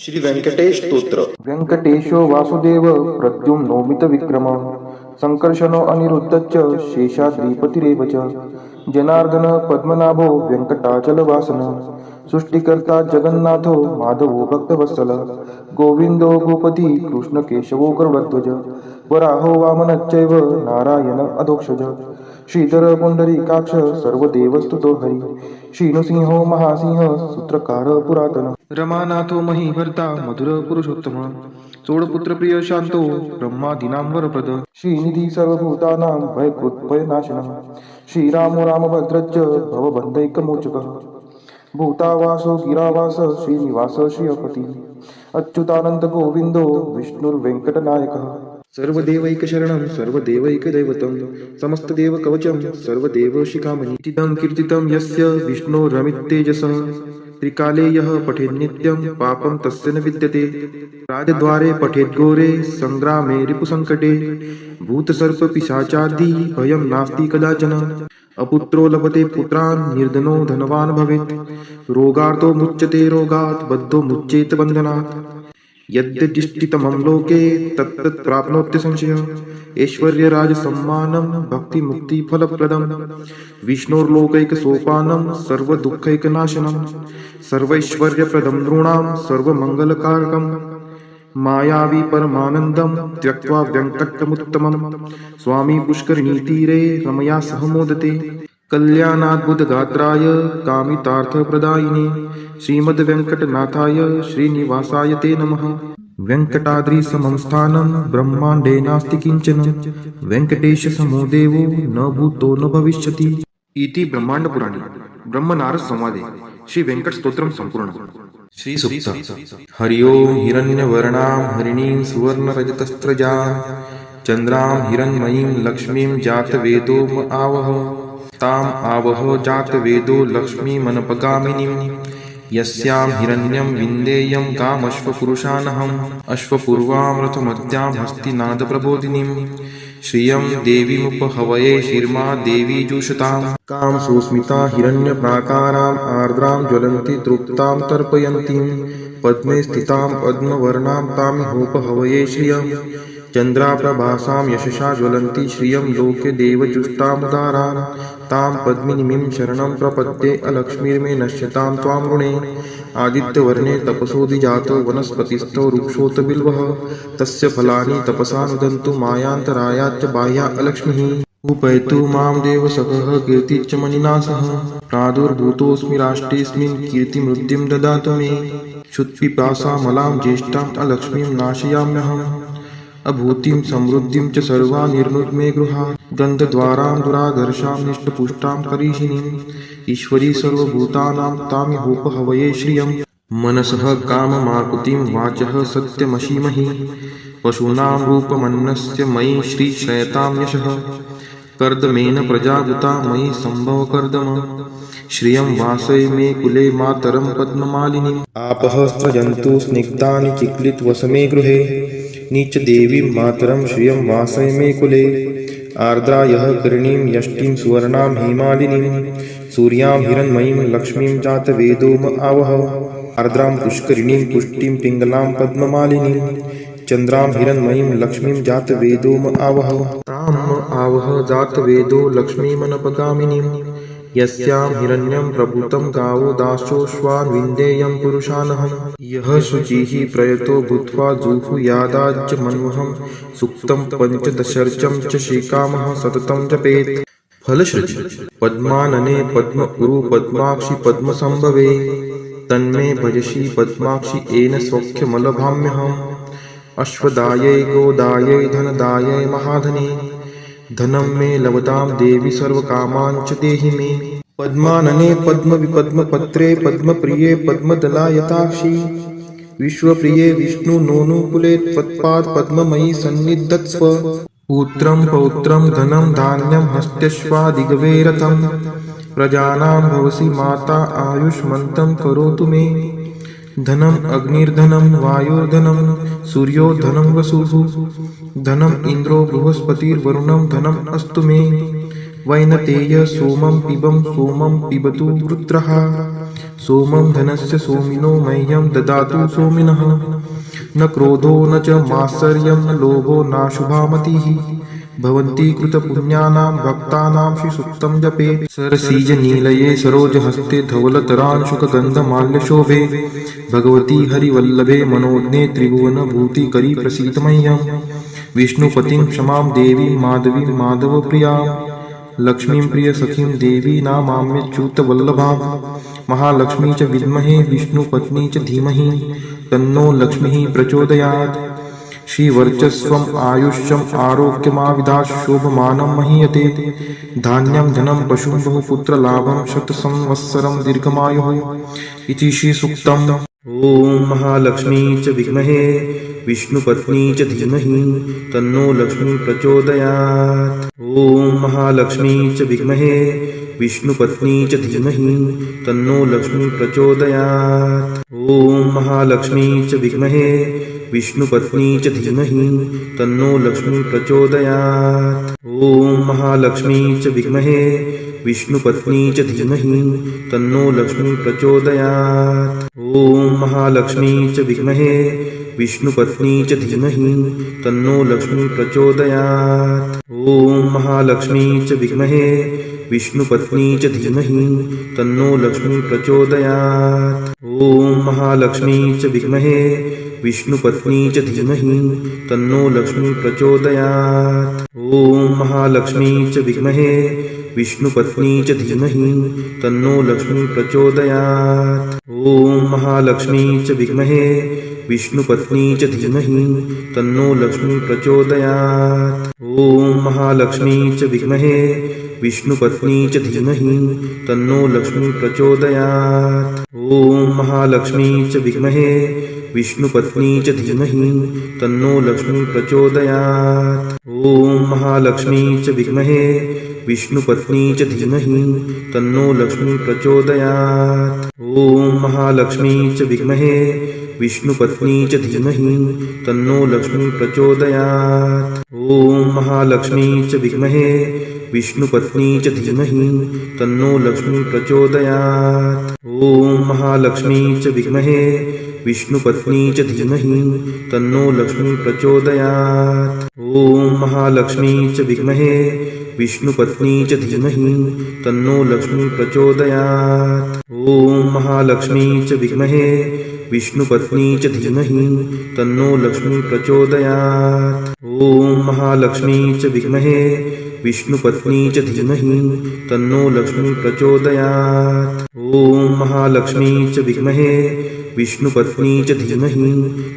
श्री व्यंकटेश स्तोत्र. व्यंकटेशो वासुदेव प्रद्युम्नोमित विक्रम संकर्षणो अनिरुद्धश्च शेषाद्रिपतिरेव च जनार्दन पद्मनाभो व्यंकटाचलवासन सृष्टिकर्ता जगन्नाथो माधवो भक्तवत्सल गोविंदो गोपति कृष्णकेशवो गरुडध्वज वराहो वामनश्चैव नारायण अधोक्षज श्रीधर पुंडरीकाक्ष सर्वदेवस्तुतो हरि श्रीनृसिंहो महासिंह सूत्रकार पुरातन रमानाथो महीभर्ता मधुर पुरुषोत्तम चोडपुत्र प्रिय शांतो ब्रह्मादीनां वरप्रद श्रीनिधी सर्वभूतानां भयकृत्भयनाशनः श्रीरामो रामभद्रश्च भवबन्धैकमोचकः भूतावासो गिरावास श्रीनिवास श्रियपति अच्युतानंद गोविंदो विष्णुर्वेंकटनायकः सर्वदेवैकशरणं सर्वदेवैकदैवतं समस्तदेवकवचं सर्वदेवशिखामणि इदं कीर्तितं यस्य विष्णोरमिततेजसः त्रिकाले यः पठेन्नित्यं पापं तस्य न विद्यते राजद्वारे पठेद्घोरे संग्रामे रिपुसङ्कटे भूतसर्पपिशाचादि भयं नास्ति कदाचन अपुत्रो लभते पुत्रान् निर्धनो धनवान् भवेत् रोगार्तो मुच्यते रोगात् बद्धो मुच्येत बन्धनात् यद्यदिष्टितमं लोके तत्तत् प्राप्नोत्य संशयः ऐश्वर्यराजसम्मानं भक्तिमुक्तिफलप्रदं विष्णोर्लोकैकसोपानं सर्वदुःखैकनाशनं सर्वैश्वर्यप्रदं नृणां सर्वमङ्गलकारकं मायावी परमानन्दं त्यक्त्वा व्यङ्कटमुत्तमं स्वामी पुष्करिणीतीरे रमया सह मोदते कल्याणाद्भुतगात्राय कामितार्थप्रदायिने श्रीमद्वेङ्कटनाथाय श्रीनिवासाय ते नमः वेङ्कटाद्रिसमं स्थानं ब्रह्माण्डे नास्ति किञ्चन वेङ्कटेशसमो देवो न भूतो न भविष्यति इति ब्रह्माण्डपुराणे ब्रह्मनारद संवादे श्री वेंकट स्तोत्रम संपूर्ण श्री सुक्त हरि ओम हिरण्यवर्णां हरिणीं सुवर्णरजतस्त्रजां चन्द्रां हिरण्मयीं लक्ष्मीं जातवेदो आवह ताम् आवह जातवेदो लक्ष्मीमनपगामिनीं यस्यां हिरण्यं विन्देयं कामश्वपुरुषानहम् अश्वपूर्वां रथमद्यां हस्तिनादप्रबोधिनीं श्रियं देवीमुपहवये शिर्मा देवी जुषतां कां सुस्मिता हिरण्यप्राकाराम् आर्द्रां ज्वलन्ति तृप्तां तर्पयन्तीं पद्मे स्थितां पद्मवर्णां तामिहोपहवये श्रियं चन्द्राप्रभासां यशसा ज्वलन्ति श्रियं लोके देवजुष्टामुदारां तां पद्मिनीं शरणं प्रपद्ये अलक्ष्मीर्मे नश्यतां त्वां ऋणे आदित्यवर्णे तपसोऽधिजातो वनस्पतिस्थो वृक्षोत बिल्वः तस्य फलानि तपसा नुदन्तु मायान्तरायाच्च बाह्या अलक्ष्मीः उपैतु मां देवसखः कीर्तिश्च मणिना सह प्रादुर्भूतोऽस्मि राष्ट्रेऽस्मिन् कीर्तिमृद्धिं ददातु मे क्षुत्पिपासामलां ज्येष्ठाम् अलक्ष्मीं नाशयाम्यहम् अभूतिं समृद्धिं च सर्वा निर्नुद्मे गृहात् गन्धद्वारां दुराधर्षां निष्टपुष्टां करीषिणीम् ईश्वरी सर्वभूतानां तामिहोपहवये श्रियं मनसः काममाकुतिं वाचः सत्यमशीमहि पशूनां रूपमन्नस्य मयि श्रीक्षयतां यशः कर्दमेन प्रजाभूता मयि सम्भवकर्दम श्रियं वासय मे कुले मातरं पद्ममालिनीम् आपः स्रजन्तु स्निग्धानि चिक्लितवसमे गृहे नीच देवीं मातरं श्रियं वासय मे कुले आर्द्रा यः करणीं यष्टिं सुवर्णां हेमालिनीं सूर्यां हिरण्मयीं लक्ष्मीं जातवेदोम आवह आर्द्रां पुष्करिणीं पुष्टिं पिङ्गलां पद्ममालिनीं चन्द्रां हिरण्मयीं लक्ष्मीं जातवेदोम आवह ताम् आवह जातवेदो लक्ष्मीमनपगामिनीं यस्यां हिरण्यं प्रभूतं गावो दासोऽश्वान् विन्देयं पुरुषानहम् यः शुचिः प्रयतो भूत्वा जुहुयादाज्य मन्वहं सुक्तं पञ्चदशर्चं च श्रीकामः सततं जपेत् फलश्रुति पद्मानने पद्म उरु पद्माक्षि पद्मसंभवे तन्मे भजसि पद्माक्षि येन सौख्यमलभाम्यहम् अश्वदायै गोदायै धनदायै महाधने धनं मे लभतां देवी सर्वकामान् च देहि मे पद्मानने पद्मविपद्मपत्रे पद्मप्रिये पद्मदलायताक्षी विश्वप्रिये विष्णुनोनुकुले त्वत्पाद पद्ममयी सन्निधत्स्व पुत्रं पौत्रं धनं धान्यं हस्त्यश्वादिगवे रथं प्रजानां भवसि माता आयुष्मन्तं करोतु मे धनम् अग्निर्धनं वायुर्धनं सूर्यो धनं वसुः धनम् इन्द्रो बृहस्पतिर्वरुणं धनम् अस्तु मे वैनतेय सोमं पिबं सोमं पिबतु वृत्रः सोमं धनस्य सोमिनो मह्यं ददातु सोमिनः न क्रोधो न च मात्सर्यं न लोभो नाशुभा मतिः भवन्ति कृतपुण्यानां भक्तानां श्रीसूक्तं जपेत् सरसीजनीलये सरोजहस्ते धवलतरांशुकगन्धमाल्यशोभे भगवती हरिवल्लभे मनोज्ञे त्रिभुवनभूतिकरी प्रसीद मह्यं विष्णुपतिं क्षमां देवीं माधवीं माधवप्रियां लक्ष्मीं प्रियसखीं देवी नामाम्यच्युतवल्लभां महालक्ष्मी च विद्महे विष्णुपत्नी च धीमहि तन्नो लक्ष्मीः प्रचोदयात् श्रीवर्चस्वम् आयुष्यम् आरोग्यमाविधात् शोभमानं महीयते धान्यं धनं पशुं बहुपुत्रलाभं शतसंवत्सरं दीर्घमायुः इति श्रीसूक्तम्। ॐ महालक्ष्मी च विद्महे विष्णुपत्नी च धीमहि तन्नो लक्ष्मी प्रचोदयात्। ॐ महालक्ष्मी च विद्महे विष्णुपत्नी च धीमहि तन्नो लक्ष्मी प्रचोदयात्। ॐ महालक्ष्मी च विद्महे विष्णुपत्नी च धीमहि तन्नो लक्ष्मी प्रचोदयात्। ॐ महालक्ष्मी च विद्महे विष्णुपत्नी च धीमहि तन्नो लक्ष्मी प्रचोदयात्। ॐ महालक्ष्मी च विद्महे विष्णुपत्नी च धीमहि तन्नो लक्ष्मी प्रचोदयात्। ॐ महालक्ष्मी च विद्महे विष्णुपत्नी च धीमहि तन्नो लक्ष्मी प्रचोदयात्। ॐ महालक्ष्मी च विद्महे विष्णुपत्नी च धीमहि तन्नो लक्ष्मी प्रचोदयात्। ॐ महालक्ष्मी च विद्महे विष्णुपत्नी च धीमहि तन्नो लक्ष्मी प्रचोदयात्। ॐ महालक्ष्मी च विद्महे विष्णुपत्नी च धीमहि तन्नो लक्ष्मी प्रचोदयात्। ॐ महालक्ष्मी च विद्महे विष्णुपत्नी च धीमहि तन्नो लक्ष्मी प्रचोदयात्। ॐ महालक्ष्मी च विद्महे विष्णुपत्नी च धीमहि तन्नो लक्ष्मी प्रचोदयात्। ॐ महालक्ष्मी च विद्महे विष्णुपत्नी च धीमहि तन्नो लक्ष्मी प्रचोदयात्। ॐ महालक्ष्मी च विद्महे विष्णुपत्नी च धीमहि तन्नो लक्ष्मी प्रचोदयात्। ॐ महालक्ष्मी च विद्महे विष्णुपत्नी च धीमहि तन्नो लक्ष्मी प्रचोदयात्। ॐ महालक्ष्मी च विद्महे विष्णुपत्नी च धीमहि तन्नो लक्ष्मी प्रचोदयात्। ॐ महालक्ष्मी च विद्महे विष्णुपत्नी च धीमहि तन्नो लक्ष्मी प्रचोदयात्। ॐ महालक्ष्मी च विद्महे विष्णुपत्नी च धीमहि तन्नो लक्ष्मी प्रचोदयात्। ॐ महालक्ष्मी च विद्महे विष्णुपत्नी च धीमहि तन्नो लक्ष्मी प्रचोदयात्। ॐ महालक्ष्मी च विद्महे विष्णुपत्नी च धीमहि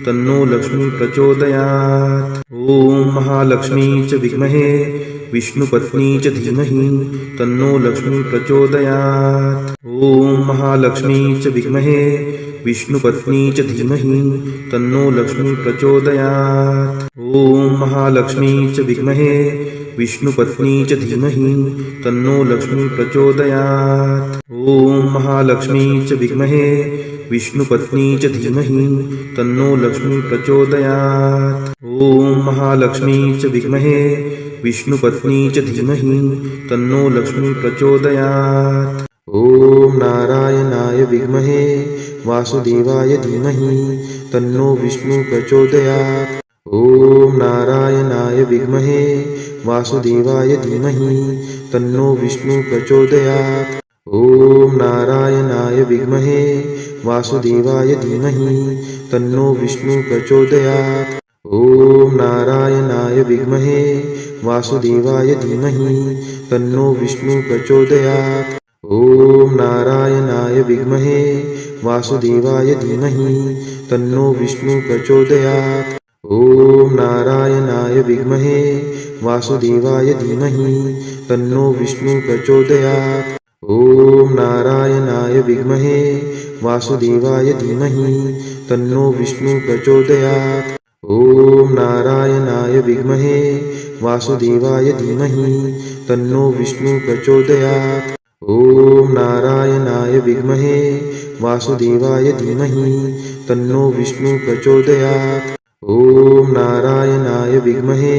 तन्नो लक्ष्मी प्रचोदयात्। ॐ महालक्ष्मी च विद्महे विष्णुपत्नी च धीमहि तन्नो लक्ष्मी प्रचोदयात्। ॐ महालक्ष्मी च विद्महे विष्णुपत्नी च धीमहि तन्नो लक्ष्मी प्रचोदयात्। ॐ महालक्ष्मी च विद्महे विष्णुपत्नी च धीमहि तन्नो लक्ष्मी प्रचोदयात्। ॐ महालक्ष्मी च विद्महे विष्णुपत्नी च धीमहि तन्नो लक्ष्मी प्रचोदयात्। ॐ महालक्ष्मी च विद्महे विष्णुपत्नी च धीमहि तन्नो लक्ष्मी प्रचोदयात्। ॐ नारायणाय विद्महे वासुदेवाय धीमहि तन्नो विष्णु प्रचोदयात्। ॐ नारायणाय विद्महे वासुदेवाय धीमहि तन्नो विष्णु प्रचोदयात्। ॐ नारायणाय विद्महे वासुदेवाय धीमहि तन्नो विष्णु प्रचोदयात्। ॐ नारायणाय विद्महे वासुदेवाय धीमहि तन्नो विष्णु प्रचोदयात्। ॐ नारायणाय विद्महे वासुदेवाय धीमहि तन्नो विष्णु प्रचोदयात्। ॐ नारायणाय विद्महे वासुदेवाय धीमहि तन्नो विष्णु प्रचोदयात्। ॐ नारायणाय विद्महे वासुदेवाय धीमहि तन्नो विष्णु प्रचोदयात्। ॐ नारायणाय विद्महे वासुदेवाय धीमहि तन्नो विष्णु प्रचोदयात्। ॐ नारायणाय विद्महे वासुदेवाय धीमहि तन्नो विष्णु प्रचोदयात्। ॐ नारायणाय विद्महे